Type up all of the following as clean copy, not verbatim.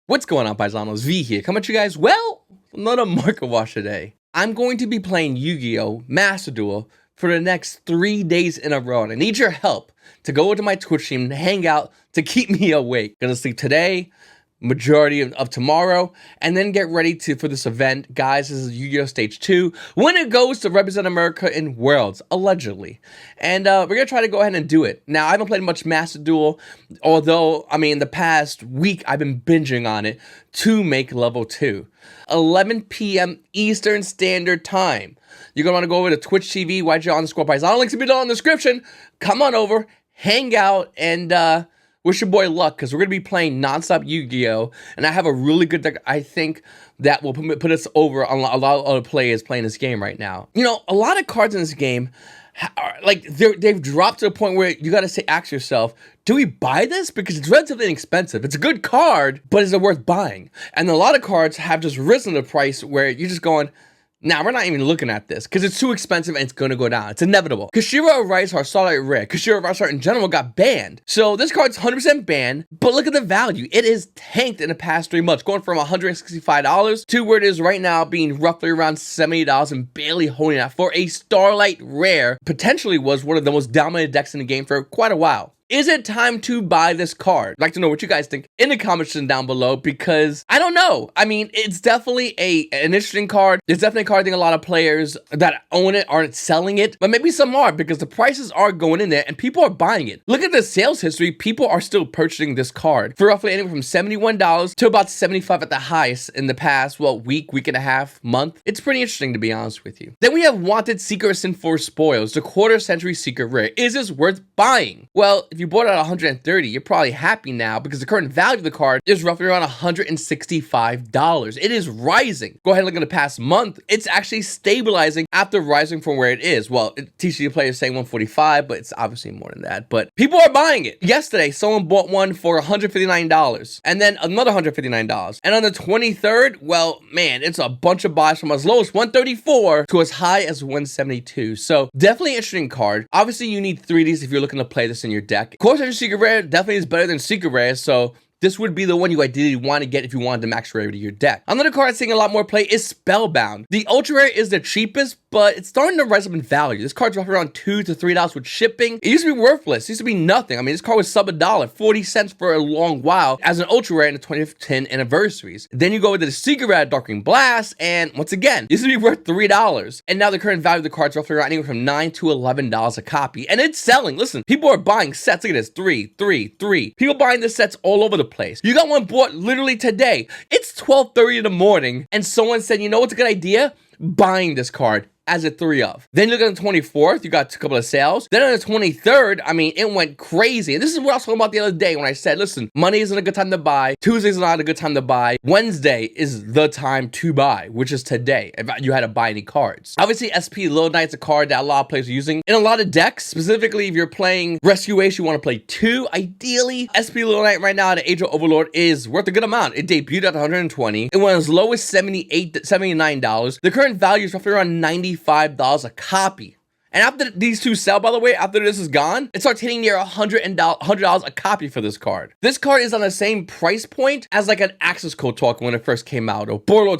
What's going on, Paisanos? V here, coming at you guys, well, another market watch today. I'm going to be playing Yu-Gi-Oh! Master Duel for the next 3 days in a row, and I need your help to go into my Twitch stream and hang out to keep me awake. Gonna sleep today, majority of tomorrow, and then get ready for this event. Guys, this is Yu-Gi-Oh! Stage 2, when it goes to represent America in Worlds, allegedly. And we're gonna try to go ahead and do it. Now, I haven't played much Master Duel, although, I mean, the past week, I've been binging on it to make level 2. 11 p.m. Eastern Standard Time. You're gonna wanna go over to Twitch TV, YGOPaisano, links will be down in the description. Come on over, hang out, and wish your boy luck, because we're going to be playing non-stop Yu-Gi-Oh! And I have a really good deck, I think, that will put us over on a lot of other players playing this game right now. You know, a lot of cards in this game, like, they've dropped to the point where you got to ask yourself, do we buy this? Because it's relatively inexpensive. It's a good card, but is it worth buying? And a lot of cards have just risen the price where you're just going, nah, we're not even looking at this because it's too expensive and it's going to go down. It's inevitable. Kashira Rice, our Starlight Rare, Kashira Rice in general got banned. So this card's 100% banned, but look at the value. It is tanked in the past 3 months, going from $165 to where it is right now, being roughly around $70 and barely holding that for a Starlight Rare. Potentially was one of the most dominant decks in the game for quite a while. Is it time to buy this card? I'd like to know what you guys think in the comment section down below, because I don't know. I mean, it's definitely an interesting card. It's definitely a card I think a lot of players that own it aren't selling it, but maybe some are, because the prices are going in there and people are buying it. Look at the sales history. People are still purchasing this card for roughly anywhere from $71 to about $75 at the highest in the past, well, week and a half, month. It's pretty interesting, to be honest with you. Then we have Wanted Secret Sin for Spoils, the quarter-century secret rare. Is this worth buying? Well, if you bought it at 130, you're probably happy now, because the current value of the card is roughly around $165. It is rising. Go ahead and look at the past month. It's actually stabilizing after rising from where it is. Well, TCG players saying 145, but it's obviously more than that. But people are buying it. Yesterday, someone bought one for $159, and then another $159. And on the 23rd, well, man, it's a bunch of buys from as low as 134 to as high as 172. So definitely an interesting card. Obviously, you need 3Ds if you're looking to play this in your deck. Of course, Secret Rare definitely is better than Secret Rare, so this would be the one you ideally want to get if you wanted to max rarity your deck. Another card seeing a lot more play is Spellbound. The Ultra Rare is the cheapest, but it's starting to rise up in value. This card's roughly around $2 to $3 with shipping. It used to be worthless. It used to be nothing. I mean, this card was sub $1, 40 cents for a long while as an Ultra Rare in the 2010 anniversaries. Then you go into the Secret Rare Darkwing Blast, and once again, it used to be worth $3. And now the current value of the card's roughly around anywhere from $9 to $11 a copy. And it's selling. Listen, people are buying sets. Look at this, 3. People buying the sets all over the place. You got one bought literally today. It's 12:30 in the morning, and someone said, you know what's a good idea? Buying this card as a 3 of. Then you look at the 24th, you got a couple of sales. Then on the 23rd, I mean, it went crazy. And this is what I was talking about the other day when I said, listen, Monday isn't a good time to buy. Tuesday's not a good time to buy. Wednesday is the time to buy, which is today, if you had to buy any cards. Obviously, SP Little Knight's a card that a lot of players are using in a lot of decks. Specifically, if you're playing Rescue Ace, you want to play 2. Ideally, SP Little Knight right now at Age of Overlord is worth a good amount. It debuted at 120. It went as low as $79. The current value is roughly around $95 a copy. And after these two sell, by the way, after this is gone, it starts hitting near $100 a copy for this card. This card is on the same price point as like an Access Code token when it first came out, or Borlord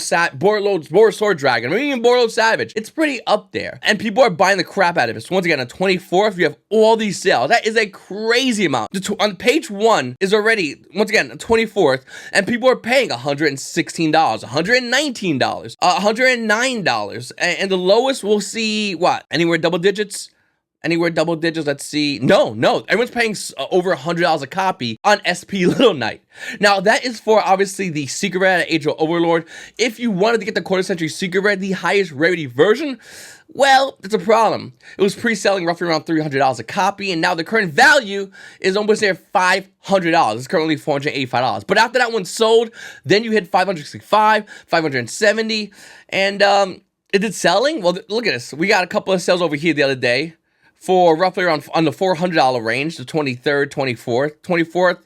Sword Dragon, or even Borlord Savage. It's pretty up there, and people are buying the crap out of it. So once again, on 24th, you have all these sales. That is a crazy amount. On page 1 is already, once again, 24th, and people are paying $116, $119, $109, and the lowest we'll see, what, anywhere double digits? Let's see. No, everyone's paying over $100 a copy on SP Little Knight. Now, that is for, obviously, the Secret Rare at Age of Overlord. If you wanted to get the quarter-century Secret Rare, the highest rarity version, well, it's a problem. It was pre-selling roughly around $300 a copy, and now the current value is almost near $500. It's currently $485. But after that one sold, then you hit $565, $570, and is it selling? Well, look at this. We got a couple of sales over here the other day for roughly around on the $400 range, the 23rd, 24th,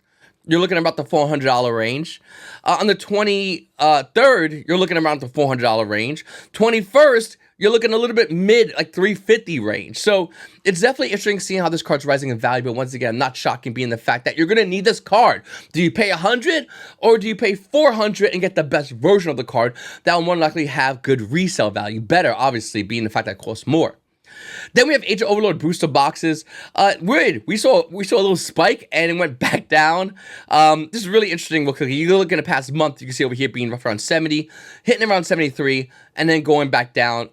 you're looking at about the $400 range. On the 23rd, you're looking around the $400 range. 21st, you're looking a little bit mid, like $350 range. So it's definitely interesting seeing how this card's rising in value. But once again, not shocking being the fact that you're going to need this card. Do you pay $100 or do you pay $400 and get the best version of the card that will more likely have good resale value? Better, obviously, being the fact that it costs more. Then we have Age of Overlord booster boxes. Weird. We saw a little spike and it went back down. This is really interesting. You look in the past month, you can see over here being rough around 70, hitting around 73, and then going back down.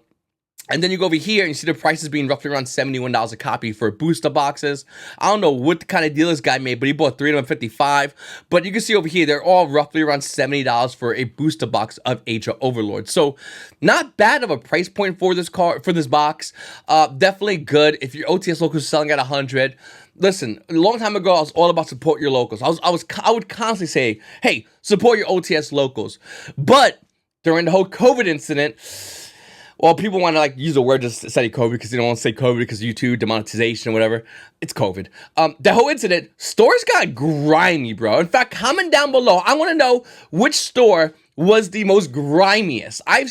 And then you go over here and you see the prices being roughly around $71 a copy for booster boxes. I don't know what kind of deal this guy made, but he bought 3 of them 55. But you can see over here, they're all roughly around $70 for a booster box of Age of Overlord. So not bad of a price point for this card, for this box. Definitely good. If your OTS locals are selling at 100, listen, a long time ago, I was all about support your locals. I would constantly say, hey, support your OTS locals. But during the whole COVID incident, well, people want to like use the word just study COVID because they don't want to say COVID because YouTube demonetization or whatever. It's COVID. The whole incident, stores got grimy, bro. In fact, comment down below. I want to know which store was the most grimiest. I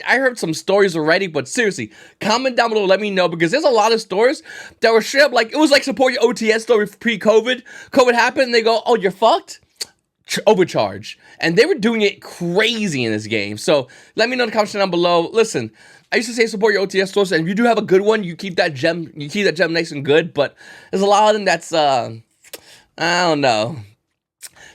heard some stories already, but seriously, comment down below. Let me know because there's a lot of stores that were straight up like it was like support your OTS store pre-COVID. COVID happened, and they go, "Oh, you're fucked." Overcharge, and they were doing it crazy in this game. So let me know in the comments down below. Listen, I used to say support your OTS stores, and if you do have a good one, you keep that gem nice and good. But there's a lot of them that's I don't know.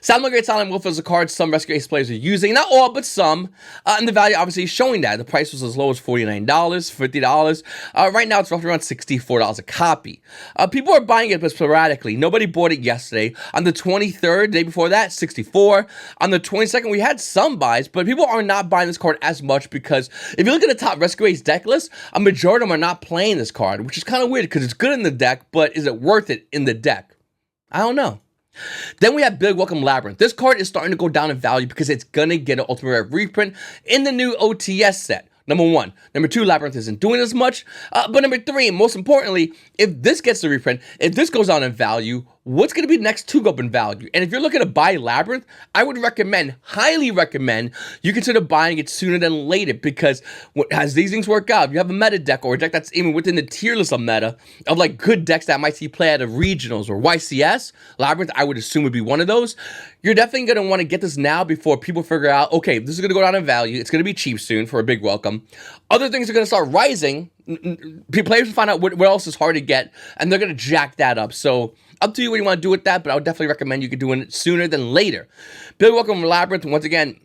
Sound Great Silent Wolf is a card some Rescue Ace players are using. Not all, but some. And the value obviously is showing that. The price was as low as $49, $50. Right now, it's roughly around $64 a copy. People are buying it, but sporadically. Nobody bought it yesterday. On the 23rd, day before that, $64. On the 22nd, we had some buys, but people are not buying this card as much because if you look at the top Rescue Ace deck list, a majority of them are not playing this card, which is kind of weird because it's good in the deck, but is it worth it in the deck? I don't know. Then we have Big Welcome Labyrinth. This card is starting to go down in value because it's gonna get an Ultimate Rare reprint in the new OTS set. Number one. Number two, Labyrinth isn't doing as much. But number three, and most importantly, if this gets the reprint, if this goes down in value, what's going to be next to go up in value? And if you're looking to buy Labyrinth, I would recommend, highly recommend, you consider buying it sooner than later because as these things work out, if you have a meta deck or a deck that's even within the tier list of meta of like good decks that might see play out of regionals or YCS, Labyrinth, I would assume would be one of those. You're definitely going to want to get this now before people figure out, okay, this is going to go down in value. It's going to be cheap soon for a big welcome. Other things are going to start rising. Players will find out what else is hard to get, and they're going to jack that up. So up to you what you want to do with that, but I would definitely recommend you could do it sooner than later. Big Welcome Labyrinth, once again,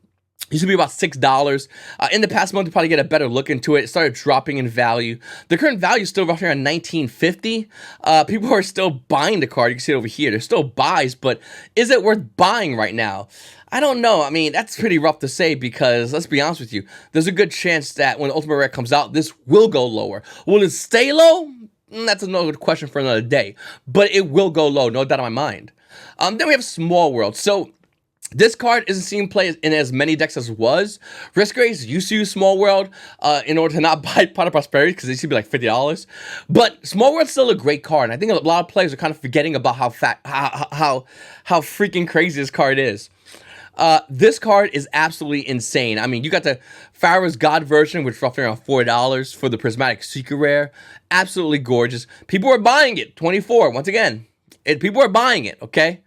used to be about $6. In the past month, you probably get a better look into it. It started dropping in value. The current value is still roughly around $19.50. People are still buying the card. You can see it over here. There's still buys, but is it worth buying right now? I don't know. I mean, that's pretty rough to say because, let's be honest with you, there's a good chance that when the Ultimate Rare comes out, this will go lower. Will it stay low? That's another question for another day. But it will go low, no doubt in my mind. Then we have Small World. So this card isn't seen play in as many decks as was. Risk Race used to use Small World in order to not buy Pot of Prosperity because they used to be like $50. But Small World's still a great card. And I think a lot of players are kind of forgetting about how freaking crazy this card is. This card is absolutely insane. I mean, you got the Pharaoh's God version, which is roughly around $4 for the Prismatic Secret Rare. Absolutely gorgeous. People are buying it. 24. Once again, people are buying it. Okay,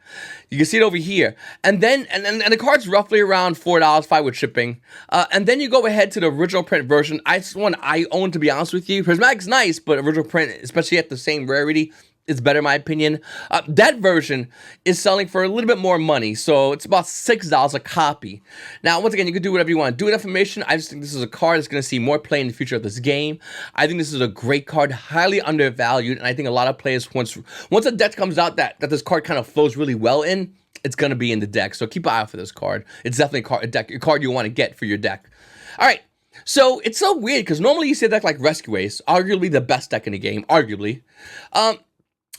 you can see it over here. And then, and the card's roughly around $4, $5 with shipping. And then you go ahead to the original print version. It's one I own, to be honest with you. Prismatic's nice, but original print, especially at the same rarity, is better in my opinion. That version is selling for a little bit more money, so it's about $6 a copy. Now, once again, you can do whatever you want to do with information. I just think this is a card that's going to see more play in the future of this game. I think this is a great card, highly undervalued, and I think a lot of players, once a deck comes out that this card kind of flows really well in, it's going to be in the deck, so keep an eye out for this card. It's definitely a card you want to get for your deck. All right. So, it's so weird, because normally you see a deck like Rescue Ace, arguably the best deck in the game, arguably.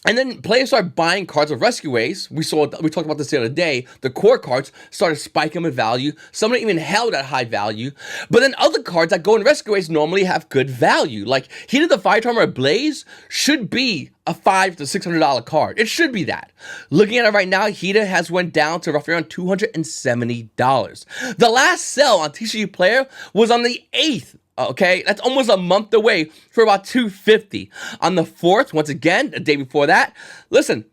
And then players start buying cards of Rescue Ways. We talked about this the other day. The core cards started spiking in value. Some of them even held at high value. But then other cards that go in Rescue Ways normally have good value. Like Heat of the Fire Charmer Blaze should be a $500 to $600 card. It should be that. Looking at it right now, Hita has went down to roughly around $270. The last sell on TCG Player was on the 8th. Okay, that's almost a month away for about $250. On the 4th, once again, the day before that, listen,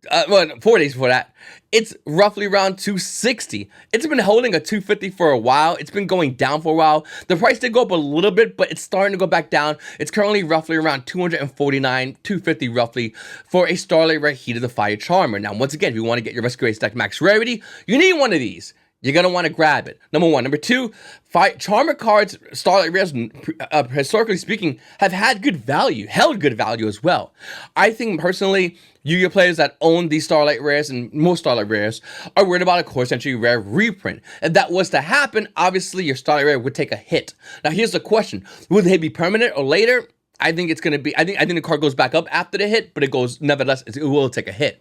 4 days before that, it's roughly around $260. It's been holding a $250 for a while. It's been going down for a while. The price did go up a little bit, but it's starting to go back down. It's currently roughly around $249, $250 roughly for a Starlight Rare Heat of the Fire Charmer. Now, once again, if you want to get your Rescue Race deck max rarity, you need one of these. You're going to want to grab it. Number one. Number two, Charmer cards, Starlight Rares, historically speaking, have had good value, held good value as well. I think, personally, Yu-Gi-Oh! Players that own these Starlight Rares and most Starlight Rares are worried about a Core Century Rare reprint. If that was to happen, obviously, your Starlight Rare would take a hit. Now, here's the question. Will they be permanent or later? I think it's going to be, I think the card goes back up after the hit, but it goes, nevertheless, it will take a hit.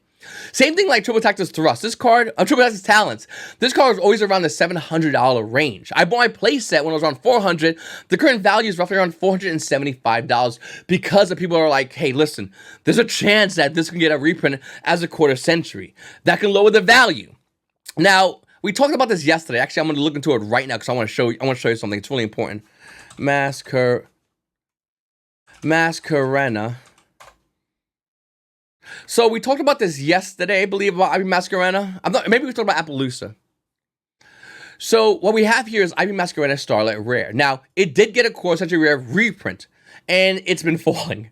Same thing like Triple Tactics Thrust. This card, Triple Tactics Talents, this card is always around the $700 range. I bought my playset when it was around $400. The current value is roughly around $475 because the people are like, hey, listen, there's a chance that this can get a reprint as a quarter century. That can lower the value. Now, we talked about this yesterday. Actually, I'm going to look into it right now because I want to show you something. It's really important. Mascarena. So we talked about this yesterday, I believe, about Ivy Mascarena. Maybe we talked about Appaloosa. So what we have here is Ivy Mascarena Starlight Rare. Now, it did get a Core Century Rare reprint, and it's been falling.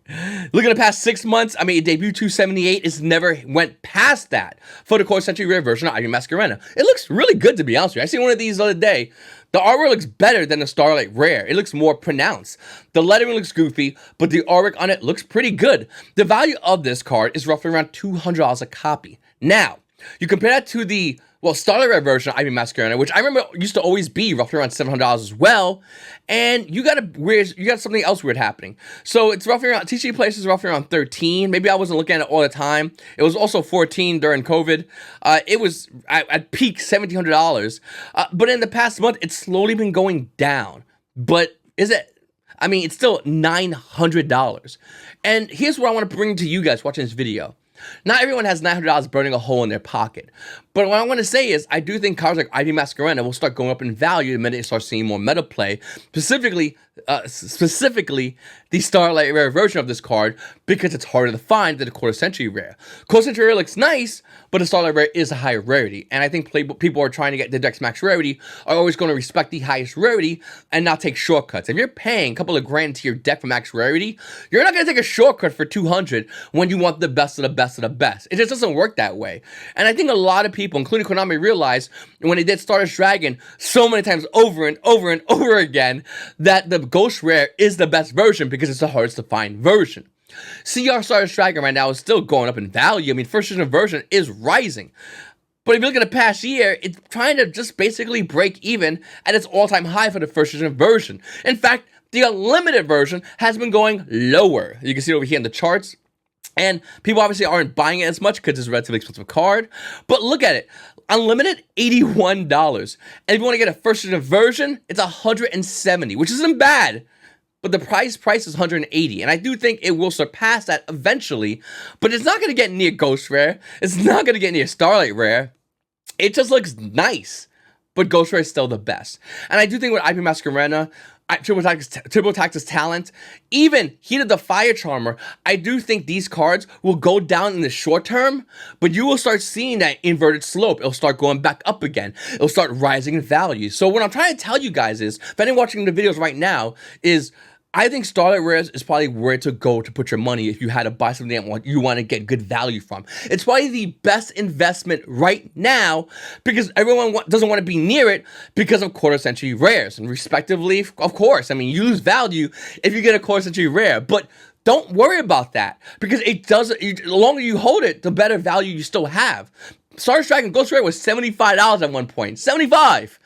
Look at the past 6 months. I mean, it debuted 278. It's never went past that for the Core Century Rare version of Ivy Mascarena. It looks really good, to be honest with you. I seen one of these the other day. The artwork looks better than the Starlight Rare. It looks more pronounced. The lettering looks goofy, but the artwork on it looks pretty good. The value of this card is roughly around $200 a copy. Now, you compare that to the, Starlight Rare version of Ivy Mascarena, which I remember used to always be roughly around $700 as well, and you got something else weird happening. So it's roughly around, TCG Place is roughly around 13. Maybe I wasn't looking at it all the time. It was also 14 during COVID. It was at peak $1,700. But in the past month, it's slowly been going down. But it's still $900. And here's what I want to bring to you guys watching this video. Not everyone has $900 burning a hole in their pocket. But what I want to say is, I do think cards like Ivy Mascarena will start going up in value the minute it starts seeing more meta play. Specifically, the Starlight Rare version of this card, because it's harder to find than the Quarter Century Rare. Quarter Century Rare looks nice, but the Starlight Rare is a higher rarity. And I think people are trying to get the deck's max rarity are always going to respect the highest rarity and not take shortcuts. If you're paying a couple of grand to your deck for max rarity, you're not going to take a shortcut for 200 when you want the best of the best of the best. It just doesn't work that way. And I think a lot of people, including Konami, realized when they did Stardust Dragon so many times over and over and over again that the Ghost Rare is the best version because it's the hardest to find version. CR Stardust Dragon right now is still going up in value. I mean, first edition version is rising. But if you look at the past year, it's trying to just basically break even at its all-time high for the first edition version. In fact, the unlimited version has been going lower. You can see it over here in the charts. And people obviously aren't buying it as much because it's a relatively expensive card. But look at it. Unlimited, $81. And if you want to get a first edition version, it's $170, which isn't bad. But the price is $180. And I do think it will surpass that eventually. But it's not going to get near Ghost Rare. It's not going to get near Starlight Rare. It just looks nice. But Ghost Rare is still the best. And I do think with Ivy Mascarena, Triple Tactics Talent, even Heat of the Fire Charmer, I do think these cards will go down in the short term, but you will start seeing that inverted slope. It'll start going back up again. It'll start rising in value. So what I'm trying to tell you guys is, if anyone watching the videos right now, is I think Starlight Rares is probably where to go to put your money if you had to buy something that you want to get good value from. It's probably the best investment right now because everyone doesn't want to be near it because of Quarter Century Rares. And respectively, of course, I mean, you lose value if you get a Quarter Century Rare, but don't worry about that because it doesn't. The longer you hold it, the better value you still have. Starlight Dragon Ghost Rare was $75 at one point. 75!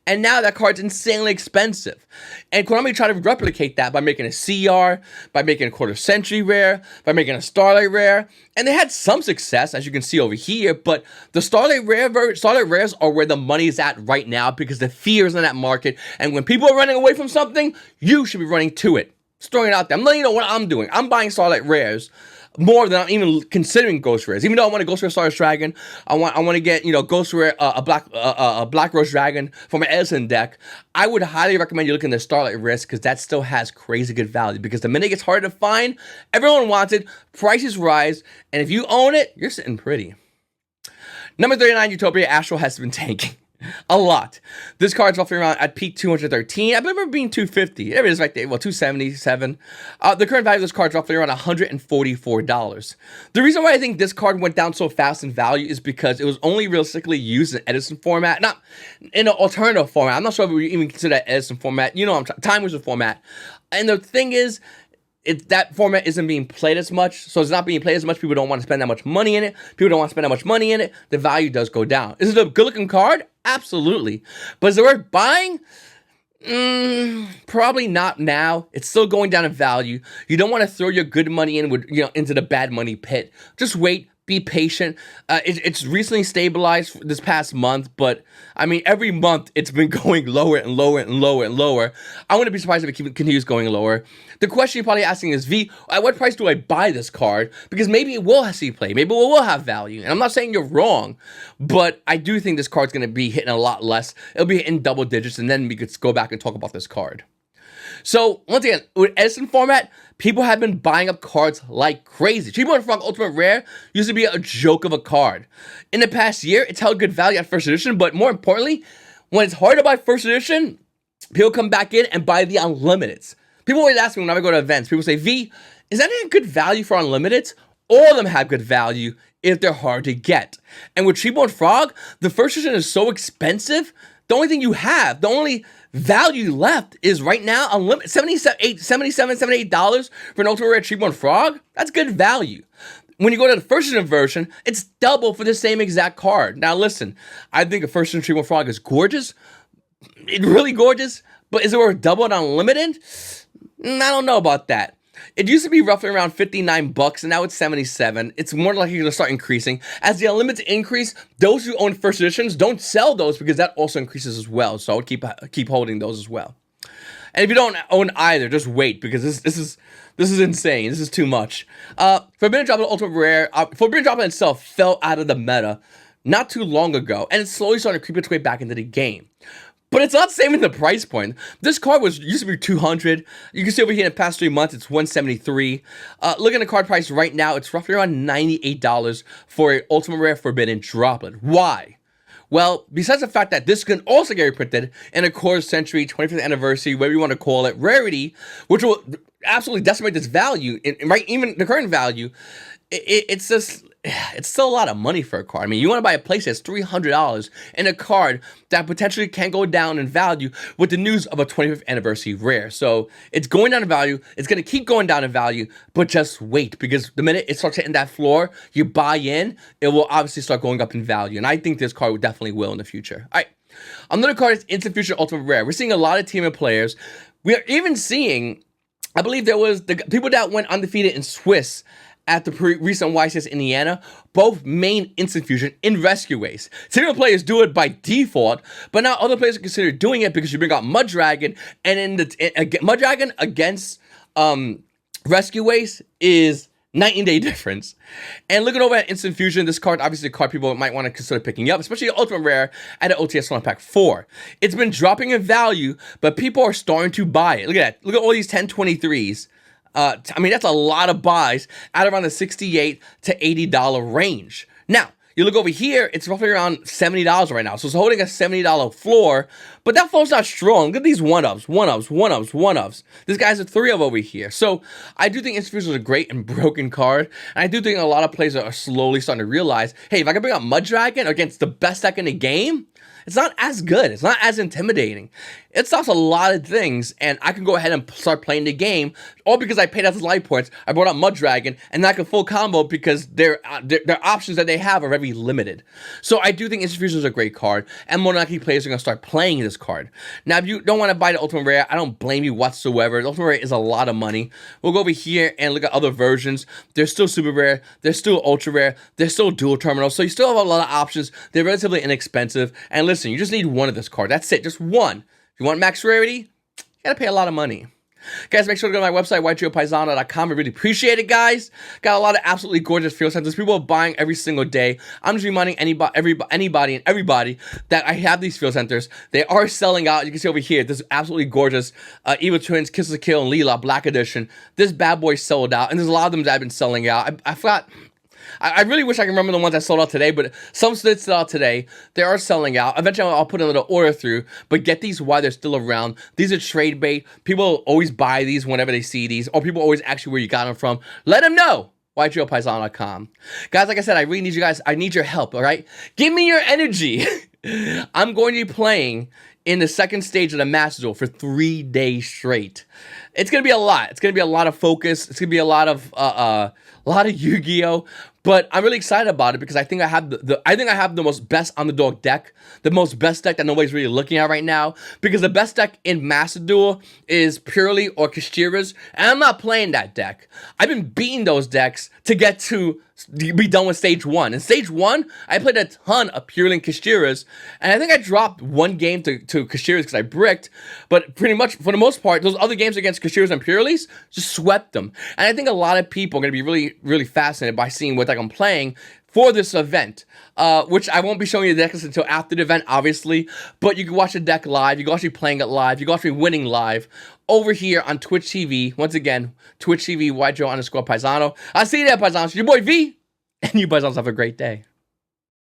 And now that card's insanely expensive. And Konami tried to replicate that by making a CR, by making a quarter century rare, by making a Starlight rare. And they had some success, as you can see over here, but the Starlight Rares are where the money is at right now because the fear is in that market. And when people are running away from something, you should be running to it. Just throwing it out there. I'm letting you know what I'm doing. I'm buying Starlight Rares more than I'm even considering Ghost Rares. Even though I want a Ghost Rare Starlight Dragon, I want to get, you know, Ghost Rare a Black Rose Dragon for my Edison deck. I would highly recommend you looking at the Starlight Rares because that still has crazy good value. Because the minute it gets harder to find, everyone wants it, prices rise, and if you own it, you're sitting pretty. Number 39, Utopia Ash has been tanking. A lot. This card's roughly around at peak 213. I remember being 250. There it is right there. Well, 277. The current value of this card is roughly around $144. The reason why I think this card went down so fast in value is because it was only realistically used in Edison format, not in an alternative format. I'm not sure if we even consider that Edison format. You know, Time Wizard format. And the thing is, that format isn't being played as much, so it's not being played as much. People don't want to spend that much money in it. People don't want to spend that much money in it. The value does go down. Is it a good-looking card? Absolutely. But is it worth buying? Probably not now. It's still going down in value. You don't want to throw your good money into the bad money pit. Just wait. Be patient. It's recently stabilized this past month, but I mean, every month it's been going lower and lower and lower and lower. I wouldn't be surprised if it continues going lower. The question you're probably asking is, V, at what price do I buy this card? Because maybe it will see play. Maybe it will have value. And I'm not saying you're wrong, but I do think this card's going to be hitting a lot less. It'll be hitting double digits, and then we could go back and talk about this card. So, once again, with Edison format, people have been buying up cards like crazy. Treborn Frog Ultimate Rare used to be a joke of a card. In the past year, it's held good value at first edition, but more importantly, when it's hard to buy first edition, people come back in and buy the Unlimiteds. People always ask me when I go to events, people say, V, is that a good value for Unlimiteds? All of them have good value if they're hard to get. And with Treborn Frog, the first edition is so expensive, the only thing you have, the only value left is right now unlimited $78 for an Ultimate Rare Treborn Frog. That's good value. When you go to the first edition version, it's double for the same exact card. Now listen, I think a first edition Treborn Frog is gorgeous. It's really gorgeous, but is it worth double and unlimited? I don't know about that. It used to be roughly around $59, and now it's $77. It's more likely going to start increasing. As the unlimited increase, those who own first editions don't sell those because that also increases as well. So I would keep holding those as well. And if you don't own either, just wait because this is insane. This is too much. Forbidden Droplet Ultimate Rare. Forbidden Droplet itself fell out of the meta not too long ago, and it's slowly starting to creep its way back into the game. But it's not saving the price point. This card used to be $200. You can see over here in the past 3 months, it's $173. Look at the card price right now. It's roughly around $98 for an Ultimate Rare Forbidden Droplet. Why? Well, besides the fact that this can also get reprinted in a quarter century, 25th anniversary, whatever you want to call it, rarity, which will absolutely decimate this value, right? Even the current value, it's still a lot of money for a card. I mean, you want to buy a playset that's $300 in a card that potentially can go down in value with the news of a 25th anniversary rare. So it's going down in value. It's going to keep going down in value, but just wait because the minute it starts hitting that floor, you buy in, it will obviously start going up in value. And I think this card definitely will in the future. All right. Another card is Instant Future Ultimate Rare. We're seeing a lot of team of players. We are even seeing, I believe there was the people that went undefeated in Swiss at the recent YGOPaisano Indiana, both main Instant Fusion in Rescue Ways. Typical players do it by default, but now other players are considered doing it because you bring out Mud Dragon, and in Mud Dragon against Rescue Ways is night and day difference. And looking over at Instant Fusion, this card, obviously a card people might want to consider picking up, especially Ultimate Rare at an OTS One Pack 4. It's been dropping in value, but people are starting to buy it. Look at that. Look at all these 1023s. I mean, that's a lot of buys at around the $68 to $80 range. Now, you look over here, it's roughly around $70 right now. So it's holding a $70 floor, but that floor's not strong. Look at these one-ups. This guy's a 3-of over here. So I do think Instant Fusion is a great and broken card. And I do think a lot of players are slowly starting to realize, hey, if I can bring out Mud Dragon against the best deck in the game, it's not as good. It's not as intimidating. It stops a lot of things, and I can go ahead and start playing the game, all because I paid out the life points. I brought out Mud Dragon, and I can full combo because their options that they have are very limited. So I do think Instant Fusion is a great card, and more likely players are going to start playing this card. Now, if you don't want to buy the Ultimate Rare, I don't blame you whatsoever. The Ultimate Rare is a lot of money. We'll go over here and look at other versions. They're still super rare. They're still ultra rare. They're still dual terminals. So you still have a lot of options. They're relatively inexpensive. And listen, you just need one of this card. That's it. Just one. If you want max rarity, you got to pay a lot of money. Guys, make sure to go to my website, YGOPaisano.com. I really appreciate it, guys. Got a lot of absolutely gorgeous field centers. People are buying every single day. I'm just reminding anybody and everybody that I have these field centers. They are selling out. You can see over here, this absolutely gorgeous Evil Twins, Kisses of Kill, and Leela Black Edition. This bad boy sold out, and there's a lot of them that have been selling out. I forgot... I really wish I could remember the ones that sold out today, but some did sell out today. They are selling out. Eventually, I'll put a little order through, but get these while they're still around. These are trade bait. People always buy these whenever they see these, or people always ask you where you got them from. Let them know. YGOPaisano.com. Guys, like I said, I really need you guys. I need your help, all right? Give me your energy. I'm going to be playing in the second stage of the Master Duel for 3 days straight. It's going to be a lot. It's going to be a lot of focus. It's going to be a lot of Yu-Gi-Oh! But I'm really excited about it because I think I have the most best underdog deck, the most best deck that nobody's really looking at right now. Because the best deck in Master Duel is Purely or Kashira's, and I'm not playing that deck. I've been beating those decks to get to be done with stage 1. In stage 1, I played a ton of Purely and Kashira's, and I think I dropped one game to Kashira's because I bricked. But pretty much for the most part, those other games against Kashira's and Purely's just swept them. And I think a lot of people are going to be really, really fascinated by seeing what deck I'm playing for this event, which I won't be showing you the decks until after the event, obviously, but you can watch the deck live, you can watch me playing it live, you can watch me winning live, over here on Twitch TV, once again, Twitch TV, YGO_Paisano. I'll see you there, Paisanos. Your boy V, and you Paisanos have a great day.